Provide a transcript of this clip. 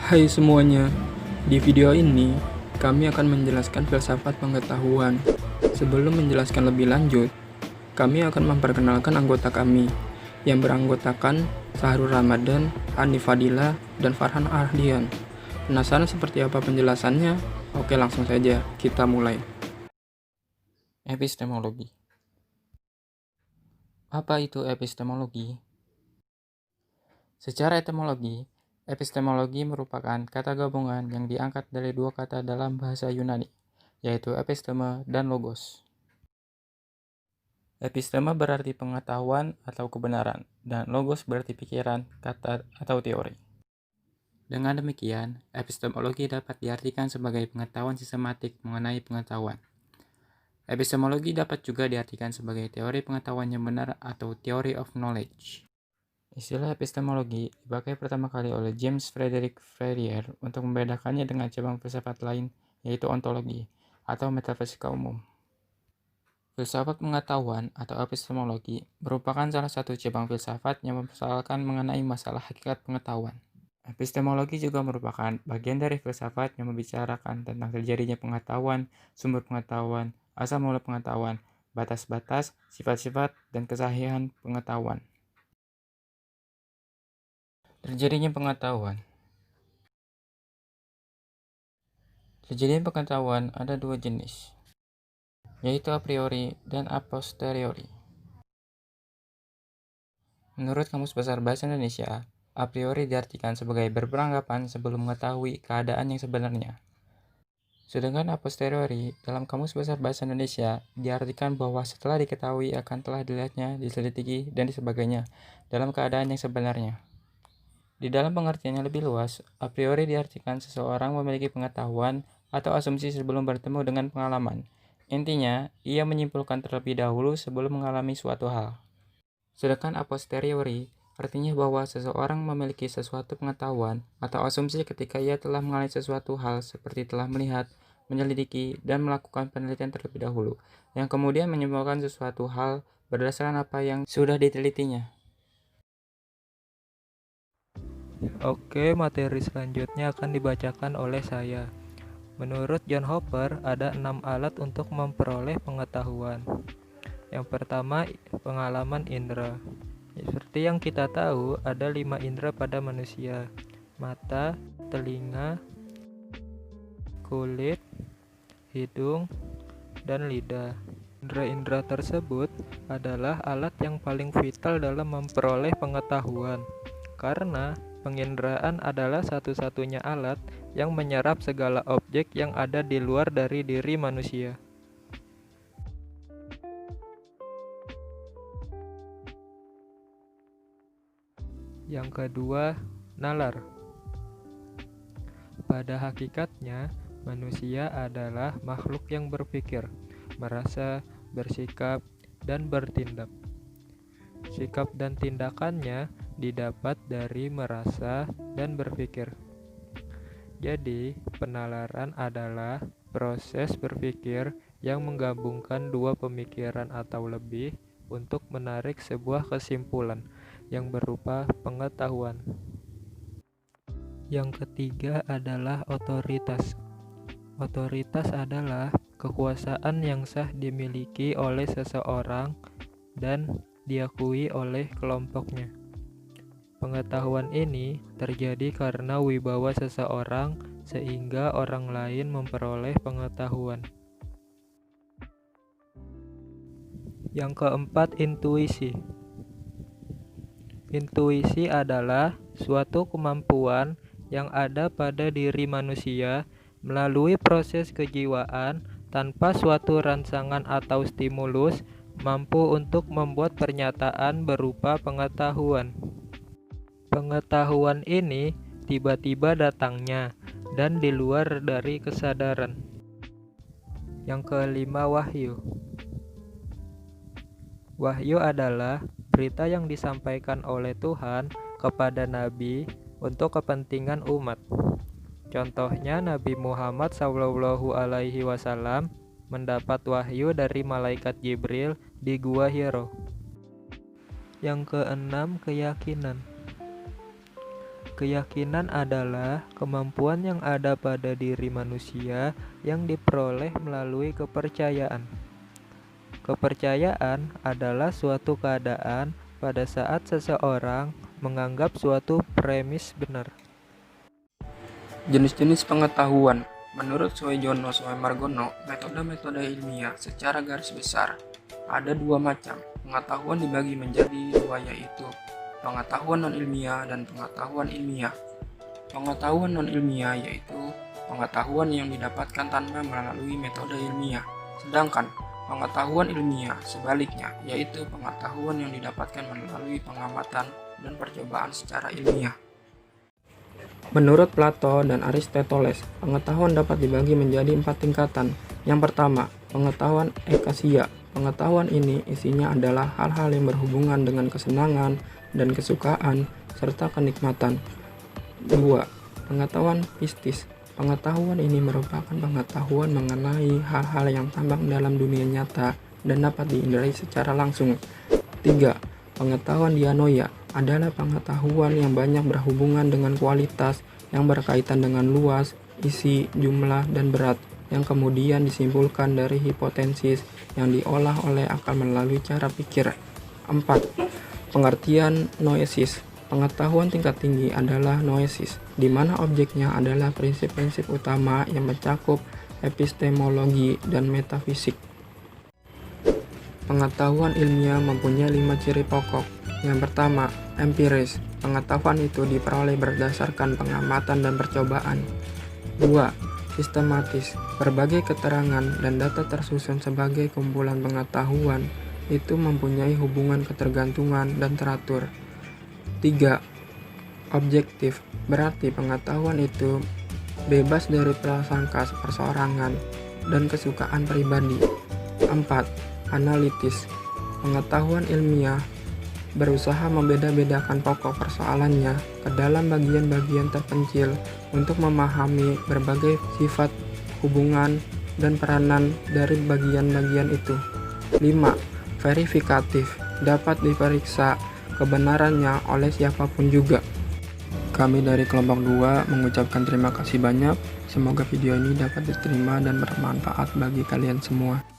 Hai semuanya, di video ini kami akan menjelaskan filsafat pengetahuan. Sebelum menjelaskan lebih lanjut, kami akan memperkenalkan anggota kami yang beranggotakan Sahrul Ramadan, Hanif Fadila, dan Farhan Ardian. Penasaran seperti apa penjelasannya? Oke, langsung saja kita mulai. Epistemologi. Apa itu epistemologi? Secara etimologi, epistemologi merupakan kata gabungan yang diangkat dari dua kata dalam bahasa Yunani, yaitu episteme dan logos. Episteme berarti pengetahuan atau kebenaran, dan logos berarti pikiran, kata, atau teori. Dengan demikian, epistemologi dapat diartikan sebagai pengetahuan sistematik mengenai pengetahuan. Epistemologi dapat juga diartikan sebagai teori pengetahuan yang benar atau theory of knowledge. Istilah epistemologi dipakai pertama kali oleh James Frederick Ferrier untuk membedakannya dengan cabang filsafat lain, yaitu ontologi atau metafisika umum. Filsafat pengetahuan atau epistemologi merupakan salah satu cabang filsafat yang mempersoalkan mengenai masalah hakikat pengetahuan. Epistemologi juga merupakan bagian dari filsafat yang membicarakan tentang terjadinya pengetahuan, sumber pengetahuan, asal mula pengetahuan, batas-batas, sifat-sifat, dan kesahihan pengetahuan. Terjadinya pengetahuan. Kejadian pengetahuan ada dua jenis, yaitu a priori dan a posteriori. Menurut Kamus Besar Bahasa Indonesia, a priori diartikan sebagai berberanggapan sebelum mengetahui keadaan yang sebenarnya. Sedangkan a posteriori dalam Kamus Besar Bahasa Indonesia diartikan bahwa setelah diketahui akan telah dilihatnya, diselidiki, dan sebagainya dalam keadaan yang sebenarnya. Di dalam pengertian yang lebih luas, a priori diartikan seseorang memiliki pengetahuan atau asumsi sebelum bertemu dengan pengalaman. Intinya, ia menyimpulkan terlebih dahulu sebelum mengalami suatu hal. Sedangkan a posteriori artinya bahwa seseorang memiliki sesuatu pengetahuan atau asumsi ketika ia telah mengalami sesuatu hal seperti telah melihat, menyelidiki, dan melakukan penelitian terlebih dahulu, yang kemudian menyimpulkan sesuatu hal berdasarkan apa yang sudah ditelitinya. Oke, materi selanjutnya akan dibacakan oleh saya. Menurut John Hopper, ada 6 alat untuk memperoleh pengetahuan. Yang pertama, pengalaman indera. Seperti yang kita tahu, ada 5 indera pada manusia: mata, telinga, kulit, hidung, dan lidah. Indera-indera tersebut adalah alat yang paling vital dalam memperoleh pengetahuan, karena penginderaan adalah satu-satunya alat yang menyerap segala objek yang ada di luar dari diri manusia. Yang kedua, nalar. Pada hakikatnya, manusia adalah makhluk yang berpikir, merasa, bersikap, dan bertindak. Sikap dan tindakannya didapat dari merasa dan berpikir. Jadi, penalaran adalah proses berpikir yang menggabungkan dua pemikiran atau lebih untuk menarik sebuah kesimpulan yang berupa pengetahuan. Yang ketiga adalah otoritas. Otoritas adalah kekuasaan yang sah dimiliki oleh seseorang dan diakui oleh kelompoknya. Pengetahuan ini terjadi karena wibawa seseorang sehingga orang lain memperoleh pengetahuan. Yang keempat, intuisi. Intuisi adalah suatu kemampuan yang ada pada diri manusia melalui proses kejiwaan tanpa suatu rangsangan atau stimulus mampu untuk membuat pernyataan berupa pengetahuan. Pengetahuan ini tiba-tiba datangnya dan di luar dari kesadaran. Yang kelima, wahyu. Wahyu adalah berita yang disampaikan oleh Tuhan kepada nabi untuk kepentingan umat. Contohnya, Nabi Muhammad SAW mendapat wahyu dari malaikat Jibril di Gua Hiro. Yang keenam, keyakinan. Keyakinan adalah kemampuan yang ada pada diri manusia yang diperoleh melalui kepercayaan. Kepercayaan adalah suatu keadaan pada saat seseorang menganggap suatu premis benar. Jenis-jenis pengetahuan. Menurut Suejono Soemargono, metode-metode ilmiah secara garis besar ada dua macam. Pengetahuan dibagi menjadi dua, yaitu pengetahuan non-ilmiah dan pengetahuan ilmiah. Pengetahuan non-ilmiah yaitu pengetahuan yang didapatkan tanpa melalui metode ilmiah. Sedangkan pengetahuan ilmiah sebaliknya, yaitu pengetahuan yang didapatkan melalui pengamatan dan percobaan secara ilmiah. Menurut Plato dan Aristoteles, pengetahuan dapat dibagi menjadi 4 tingkatan. Yang pertama, pengetahuan ekasia. Pengetahuan ini isinya adalah hal-hal yang berhubungan dengan kesenangan dan kesukaan, serta kenikmatan. 2. Pengetahuan pistis. Pengetahuan ini merupakan pengetahuan mengenai hal-hal yang tampak dalam dunia nyata dan dapat diindrai secara langsung. 3. Pengetahuan dianoia adalah pengetahuan yang banyak berhubungan dengan kualitas yang berkaitan dengan luas, isi, jumlah, dan berat, yang kemudian disimpulkan dari hipotesis yang diolah oleh akal melalui cara pikir. 4. Pengertian noesis. Pengetahuan tingkat tinggi adalah noesis, di mana objeknya adalah prinsip-prinsip utama yang mencakup epistemologi dan metafisik. Pengetahuan ilmiah mempunyai 5 ciri pokok. Yang pertama, empiris. Pengetahuan itu diperoleh berdasarkan pengamatan dan percobaan. 2. Sistematis. Berbagai keterangan dan data tersusun sebagai kumpulan pengetahuan itu mempunyai hubungan ketergantungan dan teratur. 3. Objektif. Berarti pengetahuan itu bebas dari prasangka perseorangan dan kesukaan pribadi. 4. Analitis. Pengetahuan ilmiah berusaha membeda-bedakan pokok persoalannya ke dalam bagian-bagian terpencil untuk memahami berbagai sifat, hubungan, dan peranan dari bagian-bagian itu. 5. Verifikatif. Dapat diperiksa kebenarannya oleh siapapun juga. Kami dari kelompok 2 mengucapkan terima kasih banyak. Semoga video ini dapat diterima dan bermanfaat bagi kalian semua.